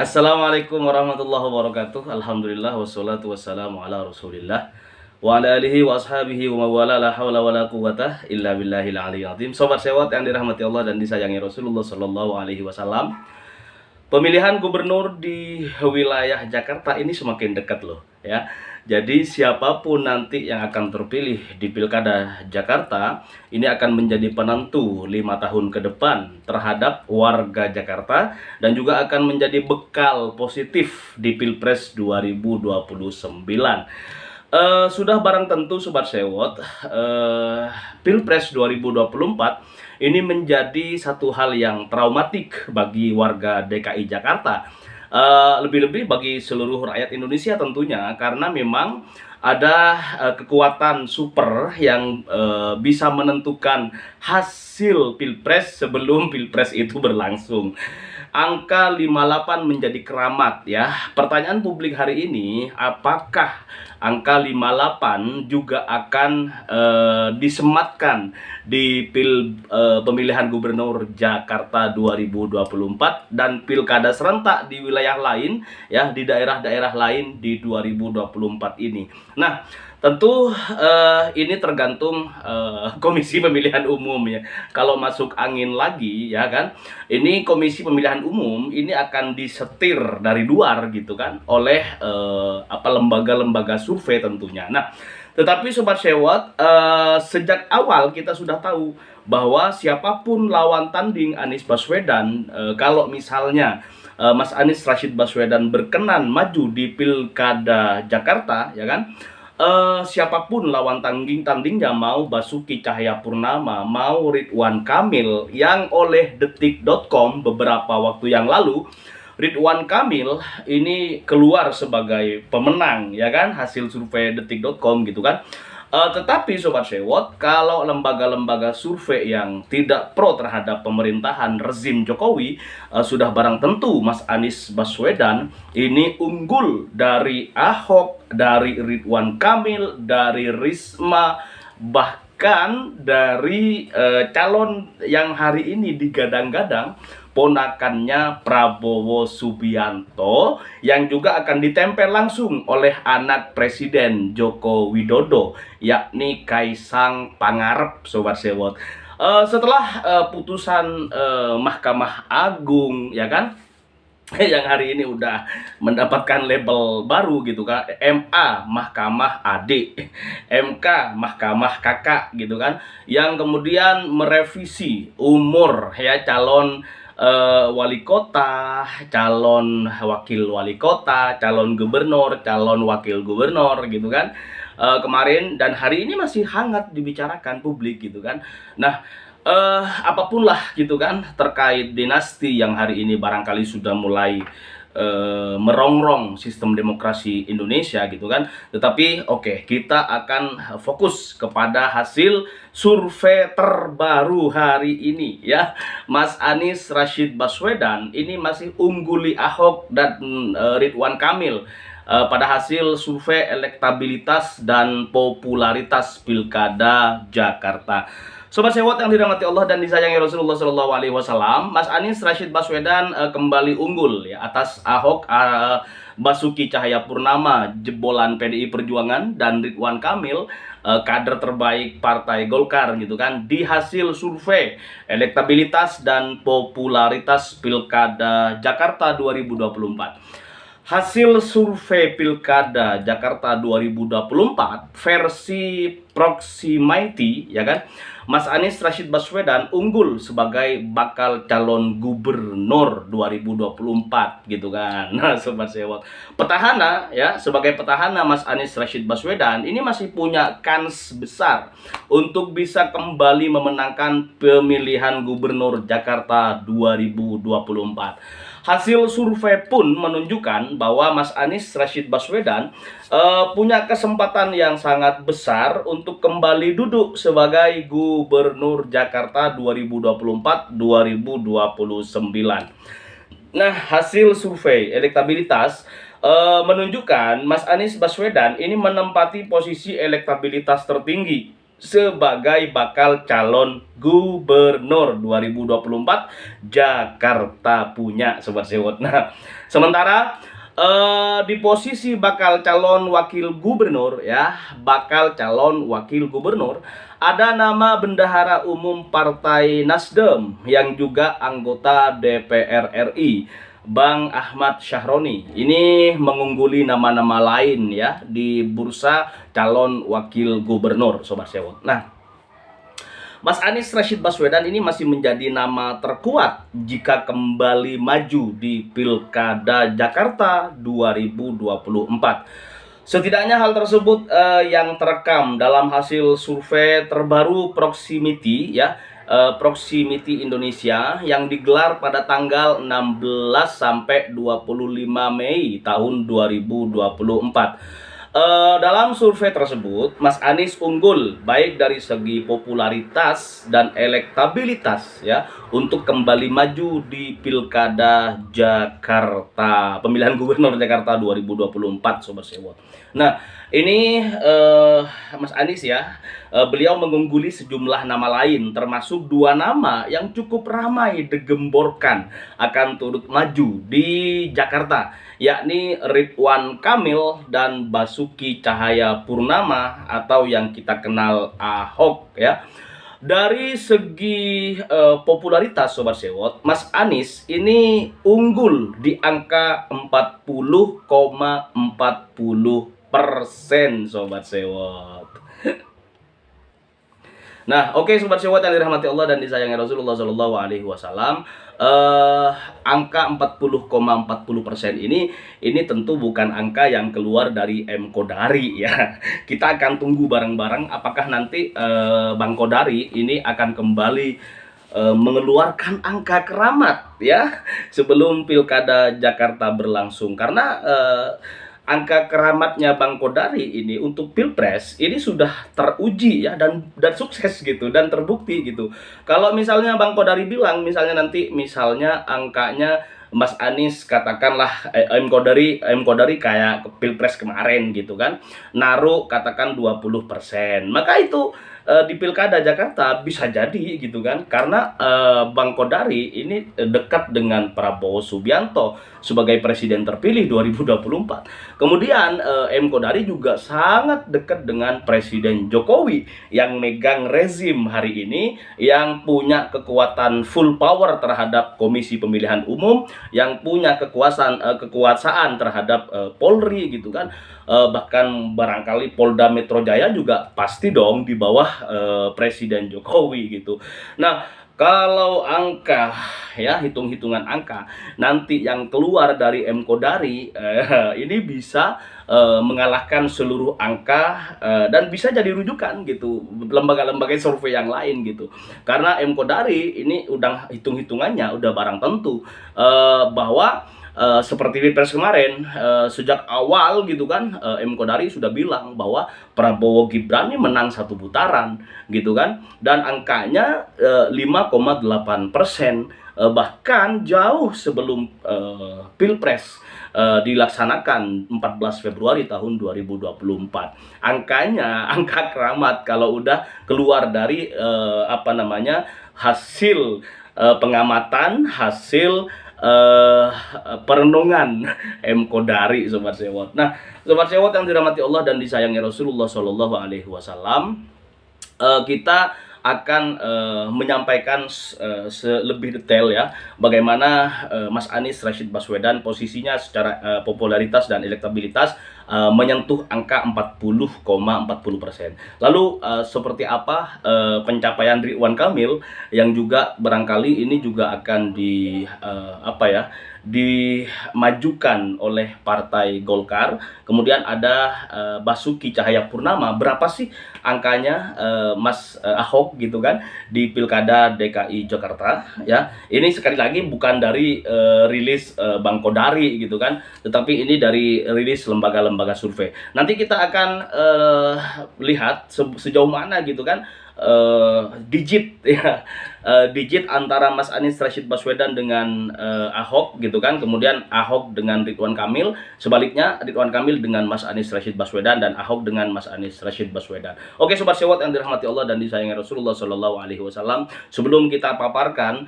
Assalamualaikum warahmatullahi wabarakatuh. Alhamdulillah wassalatu wassalamu ala Rasulillah wa ala alihi wa ashabihi wa mawala la haula wala quwata illa billahil aliyyil azim. Sobat sewot yang dirahmati Allah dan disayangi Rasulullah sallallahu alaihi wasallam. Pemilihan gubernur di wilayah Jakarta ini semakin dekat loh ya. Jadi siapapun nanti yang akan terpilih di Pilkada Jakarta ini akan menjadi penentu 5 tahun ke depan terhadap warga Jakarta dan juga akan menjadi bekal positif di Pilpres 2029. Sudah barang tentu Sobat Sewot, Pilpres 2024 ini menjadi satu hal yang traumatik bagi warga DKI Jakarta. Lebih-lebih bagi seluruh rakyat Indonesia tentunya, karena memang ada kekuatan super yang bisa menentukan hasil Pilpres sebelum Pilpres itu berlangsung. Angka 58 menjadi keramat ya. Pertanyaan publik hari ini, apakah angka 58 juga akan disematkan di pemilihan gubernur Jakarta 2024 dan pilkada serentak di wilayah lain ya, di daerah-daerah lain di 2024 ini. Nah, tentu ini tergantung Komisi Pemilihan Umum ya. Kalau masuk angin lagi ya kan, ini Komisi Pemilihan Umum ini akan disetir dari luar gitu kan oleh lembaga-lembaga survei tentunya. Nah, tetapi Sobat Sewot, sejak awal kita sudah tahu bahwa siapapun lawan tanding Anies Baswedan, kalau misalnya Mas Anies Rashid Baswedan berkenan maju di Pilkada Jakarta ya kan, siapapun lawan tandingnya, mau Basuki Cahayapurnama, mau Ridwan Kamil, yang oleh detik.com beberapa waktu yang lalu Ridwan Kamil ini keluar sebagai pemenang ya kan, hasil survei detik.com gitu kan. Tetapi Sobat Sewot, kalau lembaga-lembaga survei yang tidak pro terhadap pemerintahan rezim Jokowi, sudah barang tentu Mas Anies Baswedan ini unggul dari Ahok, dari Ridwan Kamil, dari Risma, bahkan dari calon yang hari ini digadang-gadang, ponakannya Prabowo Subianto, yang juga akan ditempel langsung oleh anak Presiden Joko Widodo, yakni Kaisang Pangarep, Sobat Sewot. Setelah putusan Mahkamah Agung ya kan, yang hari ini udah mendapatkan label baru gitu kan, MA Mahkamah Adik, MK Mahkamah Kakak gitu kan, yang kemudian merevisi umur ya calon wali kota, calon wakil wali kota, calon gubernur, calon wakil gubernur gitu kan, kemarin dan hari ini masih hangat dibicarakan publik gitu kan. Nah, apapun lah gitu kan terkait dinasti yang hari ini barangkali sudah mulai merongrong sistem demokrasi Indonesia gitu kan. Tetapi oke, kita akan fokus kepada hasil survei terbaru hari ini ya. Mas Anies Rashid Baswedan ini masih ungguli Ahok dan Ridwan Kamil pada hasil survei elektabilitas dan popularitas Pilkada Jakarta. Sobat Sewot yang dirahmati Allah dan disayangi Rasulullah Shallallahu Alaihi Wasallam, Mas Anies Rashid Baswedan kembali unggul ya atas Ahok, Basuki Cahayapurnama, jebolan PDI Perjuangan, dan Ridwan Kamil, kader terbaik Partai Golkar gitu kan, di hasil survei elektabilitas dan popularitas Pilkada Jakarta 2024. Hasil survei Pilkada Jakarta 2024 versi Proximity ya kan, Mas Anies Rashid Baswedan unggul sebagai bakal calon gubernur 2024 gitu kan. Nah, Sobat Sewot, petahana ya, sebagai petahana Mas Anies Rashid Baswedan ini masih punya kans besar untuk bisa kembali memenangkan pemilihan gubernur Jakarta 2024. Hasil survei pun menunjukkan bahwa Mas Anies Rashid Baswedan punya kesempatan yang sangat besar untuk kembali duduk sebagai Gubernur Jakarta 2024-2029. Nah, hasil survei elektabilitas menunjukkan Mas Anies Baswedan ini menempati posisi elektabilitas tertinggi sebagai bakal calon gubernur 2024 Jakarta punya Sobat Sewot. Nah, sementara di posisi bakal calon wakil gubernur ya, bakal calon wakil gubernur ada nama Bendahara Umum Partai Nasdem yang juga anggota DPR RI, Bang Ahmad Syahroni. Ini mengungguli nama-nama lain ya di bursa calon wakil gubernur Sobat Sewot. Nah, Mas Anies Rashid Baswedan ini masih menjadi nama terkuat jika kembali maju di Pilkada Jakarta 2024. Setidaknya hal tersebut yang terekam dalam hasil survei terbaru Proximity ya, Proximity Indonesia yang digelar pada tanggal 16 sampai 25 Mei tahun 2024. Dalam survei tersebut, Mas Anies unggul baik dari segi popularitas dan elektabilitas ya untuk kembali maju di Pilkada Jakarta, pemilihan gubernur Jakarta 2024 Sobat Sewot. Nah, ini Mas Anies ya, beliau mengungguli sejumlah nama lain termasuk dua nama yang cukup ramai digemborkan akan turut maju di Jakarta, yakni Ridwan Kamil dan Basuki Cahayapurnama atau yang kita kenal Ahok ya. Dari segi popularitas Sobat Sewot, Mas Anies ini unggul di angka 40,40% Sobat Sewot. Nah, oke Sobat Sewot yang dirahmati Allah dan disayangi Rasulullah Shallallahu Alaihi Wasallam, angka 40,40% ini tentu bukan angka yang keluar dari M Kodari ya. Kita akan tunggu bareng-bareng apakah nanti Bang Kodari ini akan kembali mengeluarkan angka keramat ya sebelum Pilkada Jakarta berlangsung, karena angka keramatnya Bang Kodari ini untuk Pilpres ini sudah teruji ya dan sukses gitu dan terbukti gitu. Kalau misalnya Bang Kodari bilang misalnya nanti misalnya angkanya Mas Anies katakanlah M Kodari kayak Pilpres kemarin gitu kan, naruh katakan 20%, maka itu di Pilkada Jakarta bisa jadi gitu kan, karena Bang Kodari ini dekat dengan Prabowo Subianto sebagai presiden terpilih 2024. Kemudian M Kodari juga sangat dekat dengan Presiden Jokowi yang megang rezim hari ini, yang punya kekuatan full power terhadap Komisi Pemilihan Umum, yang punya kekuasaan terhadap Polri gitu kan. Bahkan barangkali Polda Metro Jaya juga pasti dong di bawah Presiden Jokowi gitu. Nah, kalau angka ya, hitung-hitungan angka nanti yang keluar dari M Kodari ini bisa mengalahkan seluruh angka dan bisa jadi rujukan gitu lembaga-lembaga survei yang lain gitu. Karena M Kodari ini udah hitung-hitungannya udah barang tentu bahwa seperti Pilpres kemarin, sejak awal gitu kan, M Kodari sudah bilang bahwa Prabowo Gibran ini menang satu putaran gitu kan, dan angkanya 5,8%, bahkan jauh sebelum Pilpres dilaksanakan 14 Februari tahun 2024. Angka keramat kalau udah keluar dari hasil pengamatan, hasil perenungan M Kodari Sobat Sewot. Nah, Sobat Sewot yang dirahmati Allah dan disayangi Rasulullah Shallallahu Alaihi Wasallam, kita akan menyampaikan lebih detail ya bagaimana Mas Anies Rashid Baswedan posisinya secara popularitas dan elektabilitas menyentuh angka 40,40%. Lalu seperti apa pencapaian Ridwan Kamil yang juga barangkali ini juga akan dimajukan oleh Partai Golkar. Kemudian ada Basuki Cahayapurnama, berapa sih angkanya Mas Ahok gitu kan di Pilkada DKI Jakarta ya. Ini sekali lagi bukan dari rilis Bang Kodari gitu kan, tetapi ini dari rilis lembaga-lembaga survei. Nanti kita akan lihat sejauh mana gitu kan digit ya, digit antara Mas Anies Rashid Baswedan dengan Ahok gitu kan. Kemudian Ahok dengan Ridwan Kamil, sebaliknya Ridwan Kamil dengan Mas Anies Rashid Baswedan, dan Ahok dengan Mas Anies Rashid Baswedan. Oke Sobat Sewot yang dirahmati Allah dan disayangi Rasulullah Shallallahu Alaihi Wasallam, sebelum kita paparkan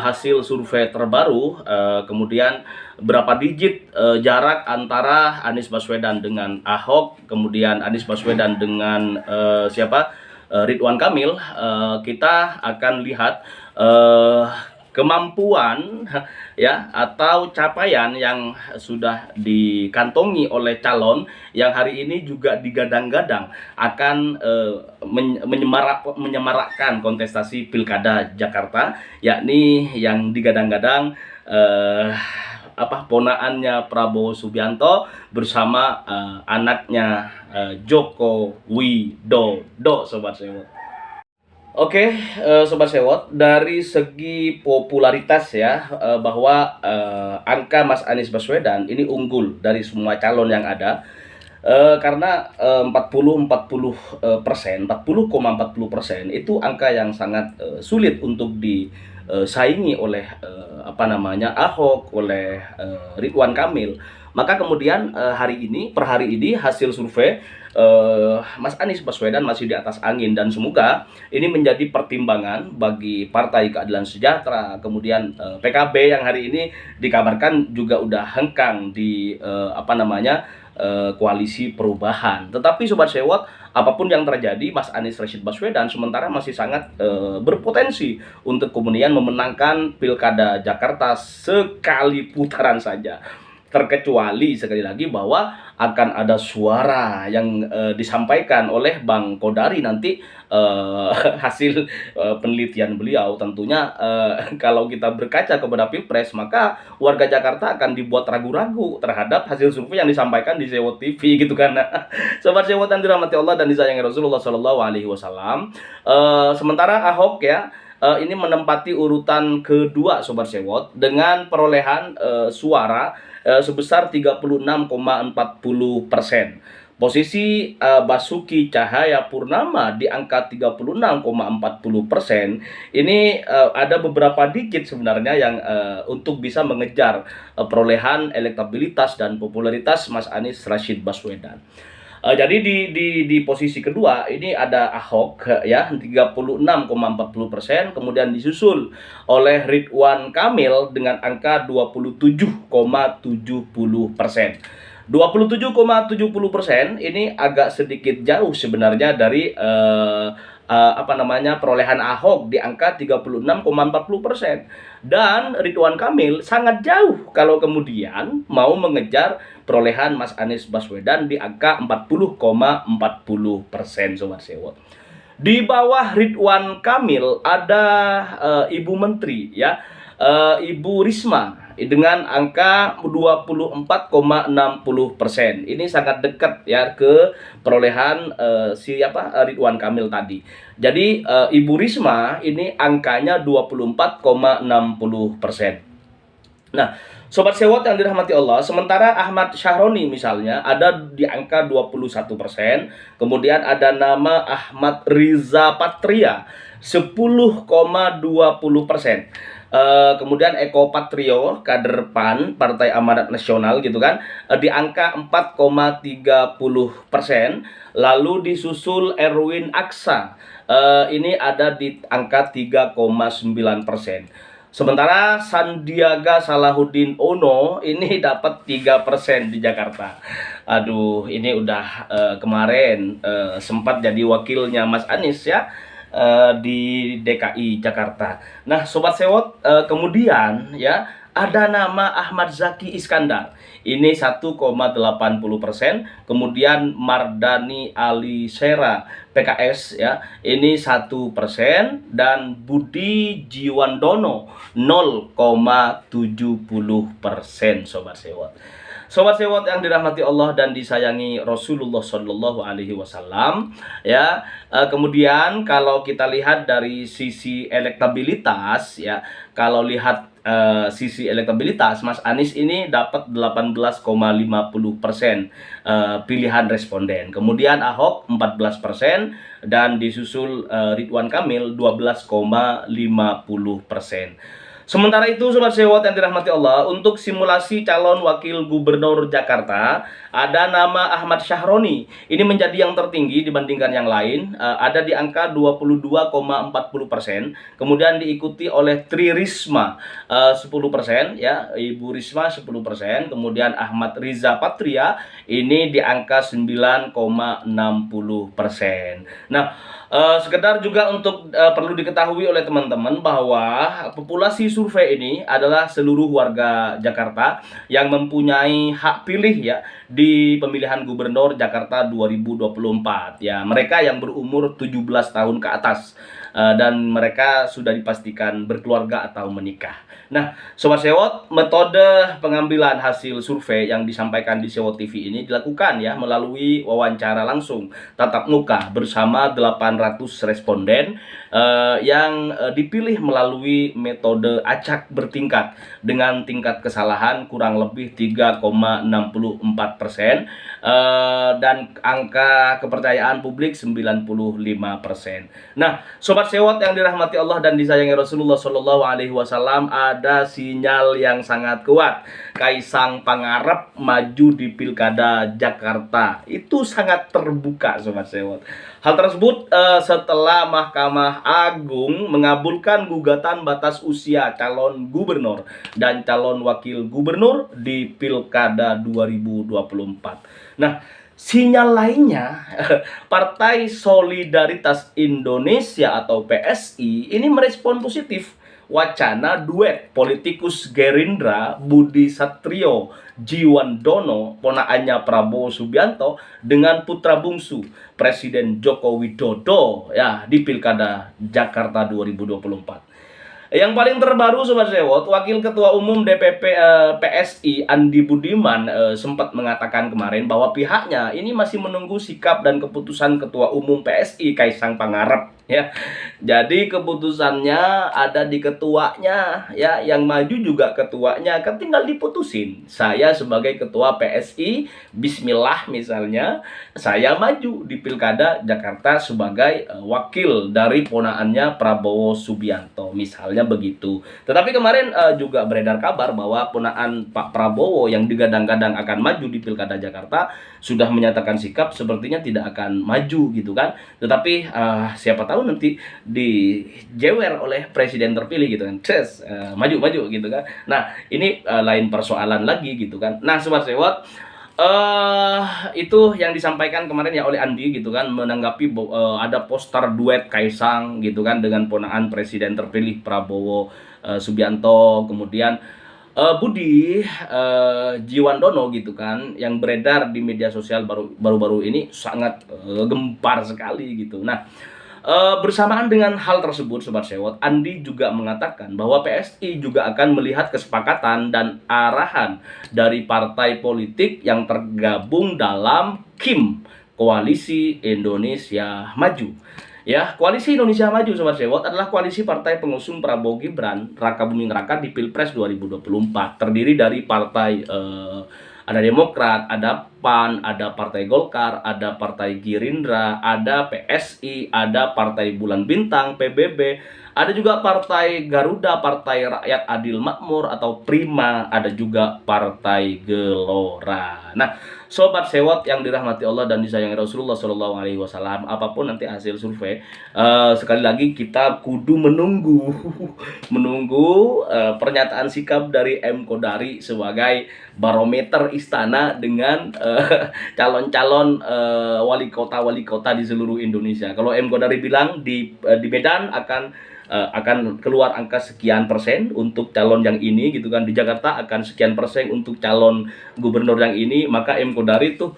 hasil survei terbaru, kemudian berapa digit jarak antara Anies Baswedan dengan Ahok, kemudian Anies Baswedan dengan Ridwan Kamil, kita akan lihat kemampuan ya atau capaian yang sudah dikantongi oleh calon yang hari ini juga digadang-gadang akan menyemarakkan kontestasi Pilkada Jakarta, yakni yang digadang-gadang ponaannya Prabowo Subianto bersama anaknya Joko Widodo, Sobat Sewot. Oke, Sobat Sewot, dari segi popularitas ya, bahwa angka Mas Anies Baswedan ini unggul dari semua calon yang ada, karena 40,40% itu angka yang sangat sulit untuk disaingi oleh Ahok, oleh Ridwan Kamil. Maka kemudian per hari ini hasil survei Mas Anies Baswedan masih di atas angin, dan semoga ini menjadi pertimbangan bagi Partai Keadilan Sejahtera, kemudian PKB yang hari ini dikabarkan juga udah hengkang di koalisi perubahan. Tetapi Sobat Sewot, apapun yang terjadi, Mas Anies Rashid Baswedan sementara masih sangat berpotensi untuk kemudian memenangkan Pilkada Jakarta sekali putaran saja. Terkecuali sekali lagi bahwa akan ada suara yang disampaikan oleh Bang Kodari nanti, hasil penelitian beliau. Tentunya kalau kita berkaca kepada Pilpres, maka warga Jakarta akan dibuat ragu-ragu terhadap hasil survei yang disampaikan di Sewot TV gitu kan. Sobat Sewot yang dirahmati Allah dan disayangi Rasulullah Shallallahu Alaihi Wasallam, sementara Ahok ya ini menempati urutan kedua Sobat Sewot dengan perolehan suara sebesar 36,40%. Posisi Basuki Cahayapurnama di angka 36,40%. Ini ada beberapa digit sebenarnya yang untuk bisa mengejar perolehan elektabilitas dan popularitas Mas Anies Rashid Baswedan. Jadi di posisi kedua ini ada Ahok ya 36,40%, kemudian disusul oleh Ridwan Kamil dengan angka 27,70%. 27,70% ini agak sedikit jauh sebenarnya dari perolehan Ahok di angka 36,40%, dan Ridwan Kamil sangat jauh kalau kemudian mau mengejar perolehan Mas Anies Baswedan di angka 40,40%, Sobat Sewot. Di bawah Ridwan Kamil ada Ibu Menteri ya, Ibu Risma dengan angka 24,60%. Ini sangat dekat ya ke perolehan Ridwan Kamil tadi. Jadi Ibu Risma ini angkanya 24,60%. Nah, Sobat Sewot yang dirahmati Allah, sementara Ahmad Syahroni misalnya ada di angka 21%, kemudian ada nama Ahmad Riza Patria 10,20%. Kemudian Eko Patrio, kader PAN, Partai Amanat Nasional gitu kan, di angka 4,30%. Lalu disusul Erwin Aksa, ini ada di angka 3,9%. Sementara Sandiaga Salahuddin Uno ini dapat 3% di Jakarta. Aduh, ini udah kemarin sempat jadi wakilnya Mas Anies ya di DKI Jakarta. Nah, Sobat Sewot, kemudian ya ada nama Ahmad Zaki Iskandar. Ini 1,80%. Kemudian Mardani Alisera PKS ya, ini 1%, dan Budi Jiwandono 0,70%, Sobat Sewot. Sobat Sewot yang dirahmati Allah dan disayangi Rasulullah Shallallahu Alaihi Wasallam ya. Kemudian kalau kita lihat dari sisi elektabilitas ya, kalau lihat sisi elektabilitas, Mas Anies ini dapat 18,50% pilihan responden. Kemudian Ahok 14% dan disusul Ridwan Kamil 12,50%. Sementara itu Sobat Sewot yang dirahmati Allah, untuk simulasi calon wakil gubernur Jakarta ada nama Ahmad Syahroni. Ini menjadi yang tertinggi dibandingkan yang lain, ada di angka 22,40%. Kemudian diikuti oleh Tri Risma 10%, ya, Ibu Risma 10%. Kemudian Ahmad Riza Patria ini di angka 9,60%. Nah, sekedar juga untuk perlu diketahui oleh teman-teman bahwa populasi survei ini adalah seluruh warga Jakarta yang mempunyai hak pilih ya di pemilihan gubernur Jakarta 2024. Ya, mereka yang berumur 17 tahun ke atas dan mereka sudah dipastikan berkeluarga atau menikah. Nah, Sobat Sewot, metode pengambilan hasil survei yang disampaikan di Sewot TV ini dilakukan ya melalui wawancara langsung tatap muka bersama 800 responden yang dipilih melalui metode acak bertingkat dengan tingkat kesalahan kurang lebih 3,64% dan angka kepercayaan publik 95%. Nah, Sobat Sewot yang dirahmati Allah dan disayangi Rasulullah SAW, ada sinyal yang sangat kuat. Kaisang Pangarep maju di Pilkada Jakarta. Itu sangat terbuka Sobat Sewot. Hal tersebut setelah Mahkamah Agung mengabulkan gugatan batas usia calon gubernur dan calon wakil gubernur di Pilkada 2024. Nah, sinyal lainnya, Partai Solidaritas Indonesia atau PSI ini merespon positif wacana duet politikus Gerindra Budi Satrio Jiwandono, ponakannya Prabowo Subianto, dengan putra bungsu Presiden Joko Widodo ya di Pilkada Jakarta 2024. Yang paling terbaru Sobat Sewot, Wakil Ketua Umum DPP PSI Andi Budiman sempat mengatakan kemarin bahwa pihaknya ini masih menunggu sikap dan keputusan Ketua Umum PSI Kaisang Pangarep ya. Jadi keputusannya ada di ketuanya ya, yang maju juga ketuanya, kan tinggal diputusin. Saya sebagai ketua PSI, bismillah misalnya, saya maju di Pilkada Jakarta sebagai wakil dari ponakannya Prabowo Subianto misalnya begitu. Tetapi kemarin juga beredar kabar bahwa ponakan Pak Prabowo yang digadang-gadang akan maju di Pilkada Jakarta sudah menyatakan sikap sepertinya tidak akan maju gitu kan. Tetapi siapa tahu nanti dijewer oleh presiden terpilih gitu kan. Maju gitu kan. Nah, ini lain persoalan lagi gitu kan. Nah, Sobat Sewot, itu yang disampaikan kemarin ya oleh Andi gitu kan, menanggapi ada poster duet Kaisang gitu kan dengan ponakan presiden terpilih Prabowo Subianto, kemudian Budi Jiwandono gitu kan, yang beredar di media sosial baru-baru ini sangat gempar sekali gitu. Nah, bersamaan dengan hal tersebut Sobat Sewot, Andi juga mengatakan bahwa PSI juga akan melihat kesepakatan dan arahan dari partai politik yang tergabung dalam KIM, Koalisi Indonesia Maju. Ya, Koalisi Indonesia Maju Sobat Sewot adalah koalisi partai pengusung Prabowo Gibran Raka Buming Raka di Pilpres 2024. Terdiri dari partai ada Demokrat, ada PAN, ada Partai Golkar, ada Partai Gerindra, ada PSI, ada Partai Bulan Bintang, PBB, ada juga Partai Garuda, Partai Rakyat Adil Makmur atau Prima, ada juga Partai Gelora. Nah, Sobat Sewot yang dirahmati Allah dan disayangi Rasulullah SAW, apapun nanti hasil survei, sekali lagi kita kudu menunggu pernyataan sikap dari M. Kodari sebagai barometer istana dengan calon-calon wali kota di seluruh Indonesia. Kalau M. Kodari bilang di Medan akan keluar angka sekian persen untuk calon yang ini gitu kan, di Jakarta akan sekian persen untuk calon gubernur yang ini, maka M. Kodari tuh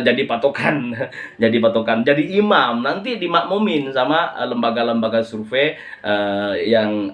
jadi patokan jadi imam, nanti dimakmumin sama lembaga-lembaga survei yang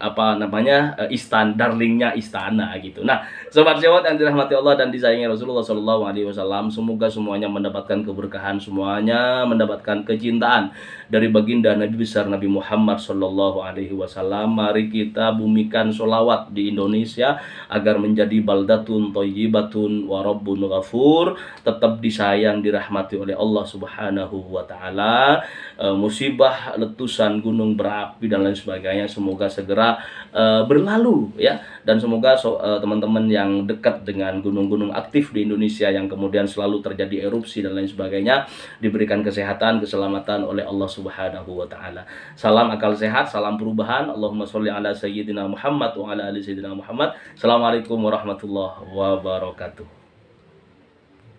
darlingnya istana gitu. Nah, Sobat Sewot yang dirahmati Allah dan disayangi Rasulullah Shallallahu Alaihi Wasallam, semoga semuanya mendapatkan keberkahan, semuanya mendapatkan kecintaan dari baginda Nabi besar Nabi Muhammad Shallallahu Alaihi Wasallam. Mari kita bumikan sholawat di Indonesia agar menjadi baldatun thayyibatun wa rabbun ghafur, tetap disayang, dirahmati oleh Allah Subhanahu wa Ta'ala. Musibah letusan gunung berapi dan lain sebagainya semoga segera berlalu ya, dan semoga teman-teman yang dekat dengan gunung-gunung aktif di Indonesia yang kemudian selalu terjadi erupsi dan lain sebagainya diberikan kesehatan, keselamatan oleh Allah Subhanahu wa Ta'ala. Salam akal sehat, salam perubahan. Allahumma sholli ala sayyidina Muhammad wa ala ali sayyidina Muhammad. Assalamualaikum warahmatullahi wabarakatuh.